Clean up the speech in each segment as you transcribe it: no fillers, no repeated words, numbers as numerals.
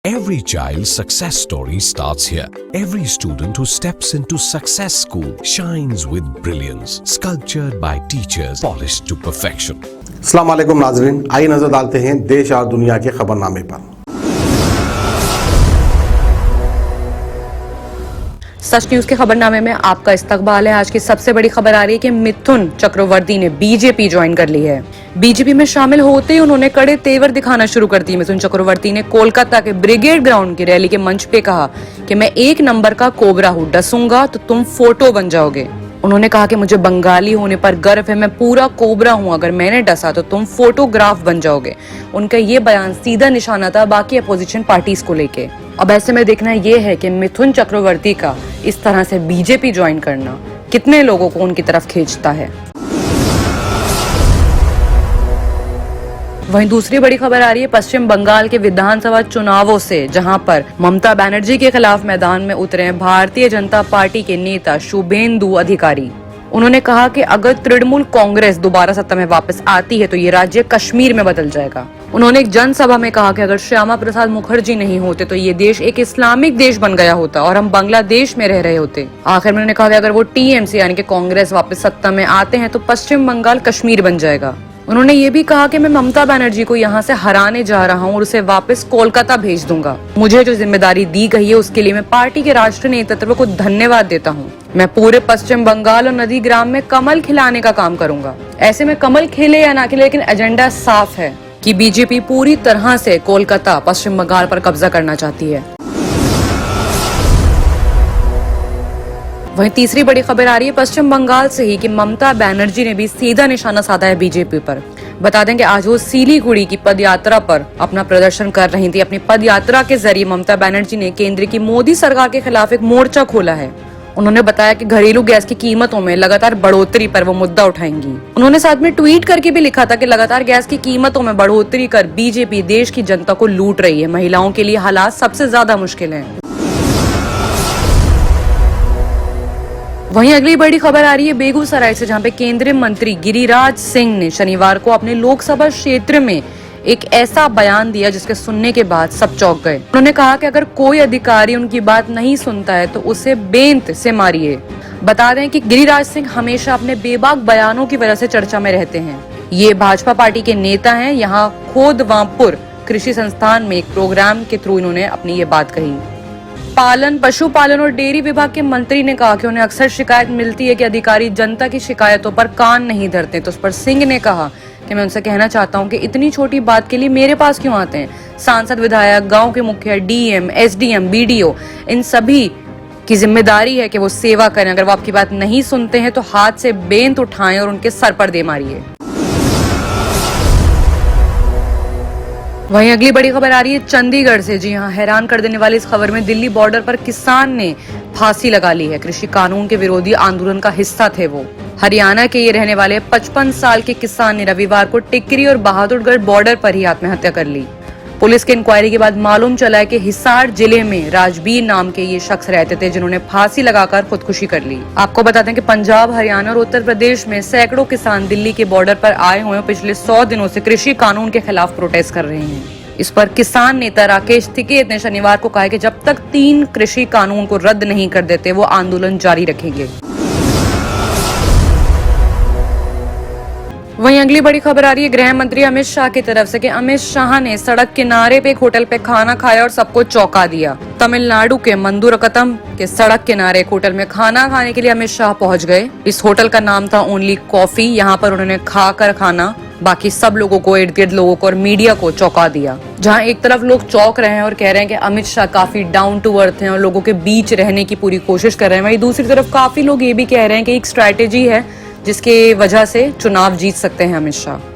Every child's success story starts here. Every student who steps into Success School shines with brilliance, sculptured by teachers polished to perfection. अस्सलाम वालेकुम नाज़रीन, आइए नजर डालते हैं देश और दुनिया के खबरनामे पर। सच न्यूज के खबरनामे में आपका इस्तकबाल है। आज की सबसे बड़ी खबर आ रही है कि मिथुन चक्रवर्ती ने बीजेपी ज्वाइन कर ली है। बीजेपी में शामिल होते ही उन्होंने कड़े तेवर दिखाना शुरू कर दिए। मिथुन चक्रवर्ती ने कोलकाता के ब्रिगेड ग्राउंड की रैली के मंच पे कहा कि मैं 1 नंबर का कोबरा हूँ, डसूंगा तो तुम फोटो बन जाओगे। उन्होंने कहा कि मुझे बंगाली होने पर गर्व है, मैं पूरा कोबरा हूँ, अगर मैंने डसा तो तुम फोटोग्राफ बन जाओगे। उनका ये बयान सीधा निशाना था बाकी अपोजिशन पार्टीज को लेके। अब ऐसे में देखना ये है कि मिथुन चक्रवर्ती का इस तरह से बीजेपी ज्वाइन करना कितने लोगों को उनकी तरफ खींचता है। वहीं दूसरी बड़ी खबर आ रही है पश्चिम बंगाल के विधानसभा चुनावों से, जहां पर ममता बनर्जी के खिलाफ मैदान में उतरे हैं भारतीय जनता पार्टी के नेता शुभेंदु अधिकारी। उन्होंने कहा कि अगर तृणमूल कांग्रेस दोबारा सत्ता में वापस आती है तो ये राज्य कश्मीर में बदल जाएगा। उन्होंने एक जनसभा में कहा कि अगर श्यामा प्रसाद मुखर्जी नहीं होते तो ये देश एक इस्लामिक देश बन गया होता और हम बांग्लादेश में रह रहे होते। आखिर में उन्होंने कहा कि अगर वो टीएमसी यानी कि कांग्रेस वापस सत्ता में आते हैं तो पश्चिम बंगाल कश्मीर बन जाएगा। उन्होंने ये भी कहा कि मैं ममता बनर्जी को यहाँ से हराने जा रहा हूँ और उसे वापस कोलकाता भेज दूंगा। मुझे जो जिम्मेदारी दी गई है उसके लिए मैं पार्टी के राष्ट्रीय नेतृत्व को धन्यवाद देता हूँ। मैं पूरे पश्चिम बंगाल और नदी ग्राम में कमल खिलाने का काम करूंगा। ऐसे में कमल खिले या ना खिले, लेकिन एजेंडा साफ है कि बीजेपी पूरी तरह से कोलकाता पश्चिम बंगाल पर कब्जा करना चाहती है। वहीं तीसरी बड़ी खबर आ रही है पश्चिम बंगाल से ही कि ममता बनर्जी ने भी सीधा निशाना साधा है बीजेपी पर। बता दें कि आज वो सिलीगुड़ी की पदयात्रा पर अपना प्रदर्शन कर रही थी। अपनी पदयात्रा के जरिए ममता बनर्जी ने केंद्र की मोदी सरकार के खिलाफ एक मोर्चा खोला है। उन्होंने बताया कि घरेलू गैस की कीमतों में लगातार बढ़ोतरी पर वो मुद्दा उठाएंगी। उन्होंने साथ में ट्वीट करके भी लिखा था कि लगातार गैस की कीमतों में बढ़ोतरी कर बीजेपी देश की जनता को लूट रही है। महिलाओं के लिए हालात सबसे ज्यादा मुश्किल हैं। वहीं अगली बड़ी खबर आ रही है बेगूसराय से, जहां पे केंद्रीय मंत्री गिरिराज सिंह ने शनिवार को अपने लोकसभा क्षेत्र में एक ऐसा बयान दिया जिसके सुनने के बाद सब चौंक गए। उन्होंने कहा कि अगर कोई अधिकारी उनकी बात नहीं सुनता है तो उसे बेंत से मारिए। बता दें कि गिरिराज सिंह हमेशा अपने बेबाक बयानों की वजह से चर्चा में रहते हैं। ये भाजपा पार्टी के नेता हैं। यहाँ खोदवापुर कृषि संस्थान में एक प्रोग्राम के थ्रू इन्होंने अपनी ये बात कही। पशुपालन और डेयरी विभाग के मंत्री ने कहा कि उन्हें अक्सर शिकायत मिलती है कि अधिकारी जनता की शिकायतों पर कान नहीं धरते। तो उस पर सिंह ने कहा कि मैं उनसे कहना चाहता हूं कि इतनी छोटी बात के लिए मेरे पास क्यों आते हैं। सांसद, विधायक, गांव के मुखिया, डीएम, एसडीएम, बीडीओ, इन सभी की जिम्मेदारी है कि वो सेवा करें। अगर वो आपकी बात नहीं सुनते हैं तो हाथ से बेंत उठाएं और उनके सर पर दे मारिए। वहीं अगली बड़ी खबर आ रही है चंडीगढ़ से। जी हाँ, हैरान कर देने वाली इस खबर में दिल्ली बॉर्डर पर किसान ने फांसी लगा ली है। कृषि कानून के विरोधी आंदोलन का हिस्सा थे वो। हरियाणा के ये रहने वाले 55 साल के किसान ने रविवार को टिकरी और बहादुरगढ़ बॉर्डर पर ही आत्महत्या कर ली। पुलिस की इंक्वायरी के बाद मालूम चला है कि हिसार जिले में राजबीर नाम के ये शख्स रहते थे जिन्होंने फांसी लगाकर खुदकुशी कर ली। आपको बता दें कि पंजाब, हरियाणा और उत्तर प्रदेश में सैकड़ों किसान दिल्ली के बॉर्डर पर आए हुए पिछले 100 दिनों से कृषि कानून के खिलाफ प्रोटेस्ट कर रहे हैं। इस पर किसान नेता राकेश टिकैत ने शनिवार को कहा कि जब तक 3 कृषि कानून को रद्द नहीं कर देते वो आंदोलन जारी रखेंगे। वहीं अगली बड़ी खबर आ रही है गृह मंत्री अमित शाह की तरफ से कि अमित शाह ने सड़क किनारे पे एक होटल पे खाना खाया और सबको चौंका दिया। तमिलनाडु के मंदुरकतम के सड़क किनारे एक होटल में खाना खाने के लिए अमित शाह पहुंच गए। इस होटल का नाम था ओनली कॉफी। यहाँ पर उन्होंने खाकर खाना बाकी सब लोगों को, इर्द गिर्द लोगों को और मीडिया को चौंका दिया। जहां एक तरफ लोग चौंक रहे हैं और कह रहे हैं कि अमित शाह काफी डाउन टू अर्थ हैं और लोगों के बीच रहने की पूरी कोशिश कर रहे हैं, वहीं दूसरी तरफ काफी लोग ये भी कह रहे हैं कि एक स्ट्रैटेजी है जिसके वजह से चुनाव जीत सकते हैं अमित शाह।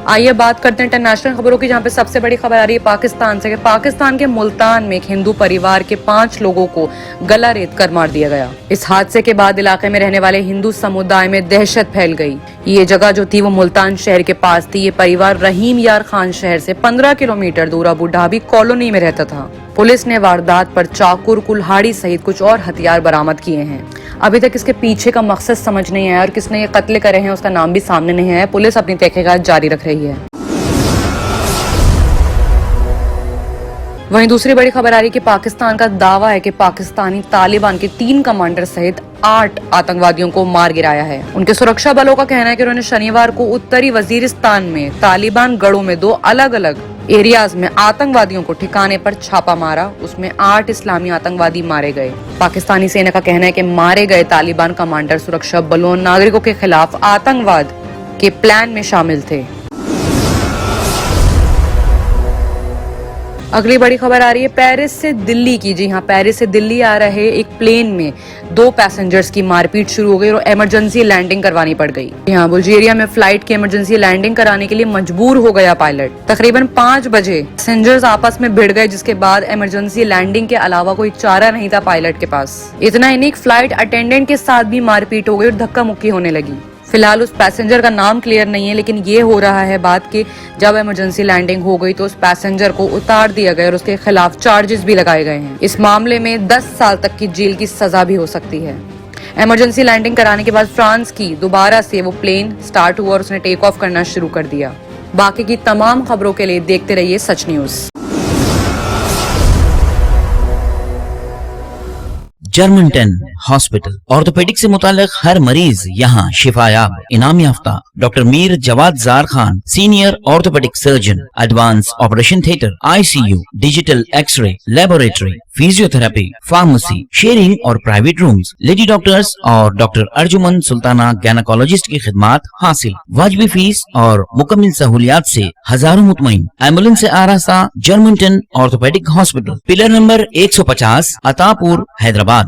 आइए बात करते हैं इंटरनेशनल खबरों की, जहां पे सबसे बड़ी खबर आ रही है पाकिस्तान से। पाकिस्तान के मुल्तान में एक हिंदू परिवार के 5 लोगों को गला रेत कर मार दिया गया। इस हादसे के बाद इलाके में रहने वाले हिंदू समुदाय में दहशत फैल गई। ये जगह जो थी वो मुल्तान शहर के पास थी। ये परिवार रहीम यार खान शहर से 15 किलोमीटर दूर अबू ढाबी कॉलोनी में रहता था। पुलिस ने वारदात पर चाकू, कुल्हाड़ी सहित कुछ और हथियार बरामद किए हैं। अभी तक इसके पीछे का मकसद समझ नहीं आया और किसने ये कत्ल करे हैं उसका नाम भी सामने नहीं आया। पुलिस अपनी तहकीकात जारी रख रही है। वहीं दूसरी बड़ी खबर आ रही है कि पाकिस्तान का दावा है कि पाकिस्तानी तालिबान के 3 कमांडर सहित 8 आतंकवादियों को मार गिराया है। उनके सुरक्षा बलों का कहना है कि उन्होंने शनिवार को उत्तरी वजीरिस्तान में तालिबान गढ़ों में 2 अलग अलग एरियाज में आतंकवादियों को ठिकाने पर छापा मारा। उसमें 8 इस्लामी आतंकवादी मारे गए। पाकिस्तानी सेना का कहना है कि मारे गए तालिबान कमांडर सुरक्षा बलों और नागरिकों के खिलाफ आतंकवाद के प्लान में शामिल थे। अगली बड़ी खबर आ रही है पेरिस से दिल्ली की। जी हाँ, पेरिस से दिल्ली आ रहे एक प्लेन में 2 पैसेंजर्स की मारपीट शुरू हो गई और इमरजेंसी लैंडिंग करवानी पड़ गई। यहाँ बुल्गारिया में फ्लाइट की इमरजेंसी लैंडिंग कराने के लिए मजबूर हो गया पायलट। तकरीबन 5 बजे पैसेंजर्स आपस में भिड़ गए, जिसके बाद इमरजेंसी लैंडिंग के अलावा कोई चारा नहीं था पायलट के पास। इतना ही नहीं, फ्लाइट अटेंडेंट के साथ भी मारपीट हो गई और धक्का मुक्की होने लगी। फिलहाल उस पैसेंजर का नाम क्लियर नहीं है, लेकिन ये हो रहा है बात कि जब इमरजेंसी लैंडिंग हो गई तो उस पैसेंजर को उतार दिया गया और उसके खिलाफ चार्जेस भी लगाए गए हैं। इस मामले में 10 साल तक की जेल की सजा भी हो सकती है। इमरजेंसी लैंडिंग कराने के बाद फ्रांस की दोबारा से वो प्लेन स्टार्ट हुआ और उसने टेक ऑफ करना शुरू कर दिया। बाकी की तमाम खबरों के लिए देखते रहिए Sach news. Germanton hospital orthopaedic से मुताल्लिक हर मरीज यहाँ शिफायाब। इनाम याफ्ता doctor Mir Jawad Zar Khan, senior orthopaedic surgeon, advance operation theatre, ICU, digital x ray, laboratory, physiotherapy, pharmacy, sharing और प्राइवेट रूम्स, लेडी डॉक्टर्स और डॉक्टर अर्जुमन सुल्ताना गैनाकोलॉजिस्ट की खिदमात हासिल। वाजबी फीस और मुकम्मल सहूलियात से हजारों मुतमईन। एम्बुलेंस से आरास्ता Germanton orthopaedic hospital, pillar number 150, Attapur, Hyderabad.